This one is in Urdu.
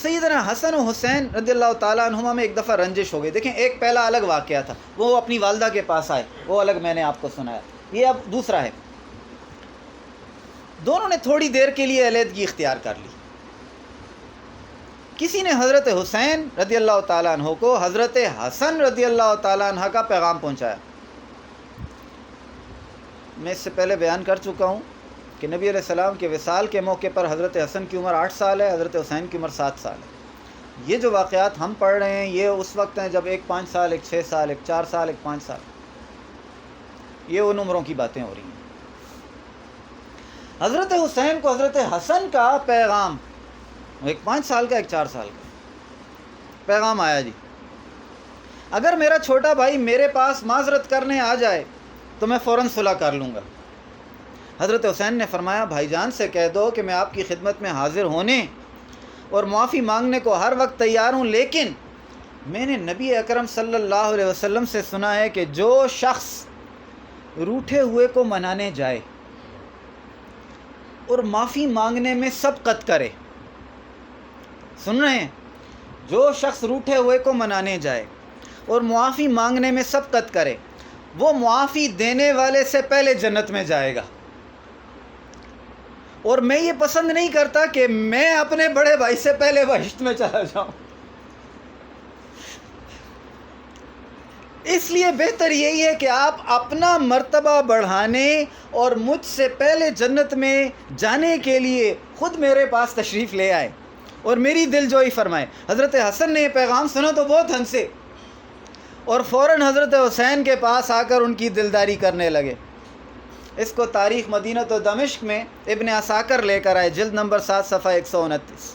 سیدنا حسن و حسین رضی اللہ تعالیٰ عنہما میں ایک دفعہ رنجش ہو گئی. دیکھیں ایک پہلا الگ واقعہ تھا، وہ اپنی والدہ کے پاس آئے، وہ الگ میں نے آپ کو سنایا. یہ اب دوسرا ہے. دونوں نے تھوڑی دیر کے لیے علیحدگی اختیار کر لی. کسی نے حضرت حسین رضی اللہ تعالیٰ عنہ کو حضرت حسن رضی اللہ تعالیٰ عنہ کا پیغام پہنچایا. میں اس سے پہلے بیان کر چکا ہوں کہ نبی علیہ السلام کے وصال کے موقع پر حضرت حسن کی عمر 8 سال ہے، حضرت حسین کی عمر 7 سال ہے. یہ جو واقعات ہم پڑھ رہے ہیں یہ اس وقت ہیں جب ایک 5 سال، ایک 6 سال، ایک 4 سال، ایک 5 سال، یہ ان عمروں کی باتیں ہو رہی ہیں. حضرت حسین کو حضرت حسن کا پیغام، ایک 5 سال کا، ایک 4 سال کا پیغام آیا. جی اگر میرا چھوٹا بھائی میرے پاس معذرت کرنے آ جائے تو میں فوراً صلح کر لوں گا. حضرت حسین نے فرمایا بھائی جان سے کہہ دو کہ میں آپ کی خدمت میں حاضر ہونے اور معافی مانگنے کو ہر وقت تیار ہوں، لیکن میں نے نبی اکرم صلی اللہ علیہ وسلم سے سنا ہے کہ جو شخص روٹھے ہوئے کو منانے جائے اور معافی مانگنے میں سبقت کرے، سن رہے ہیں، جو شخص روٹھے ہوئے کو منانے جائے اور معافی مانگنے میں سبقت کرے وہ معافی دینے والے سے پہلے جنت میں جائے گا. اور میں یہ پسند نہیں کرتا کہ میں اپنے بڑے بھائی سے پہلے بہشت میں چلا جاؤں. اس لیے بہتر یہی ہے کہ آپ اپنا مرتبہ بڑھانے اور مجھ سے پہلے جنت میں جانے کے لیے خود میرے پاس تشریف لے آئے اور میری دل جوئی فرمائے. حضرت حسن نے یہ پیغام سنا تو بہت ہنسے اور فوراً حضرت حسین کے پاس آ کر ان کی دلداری کرنے لگے. اس کو تاریخ مدینہ و دمشق میں ابن عساکر لے کر آئے، جلد نمبر 7 صفحہ 129.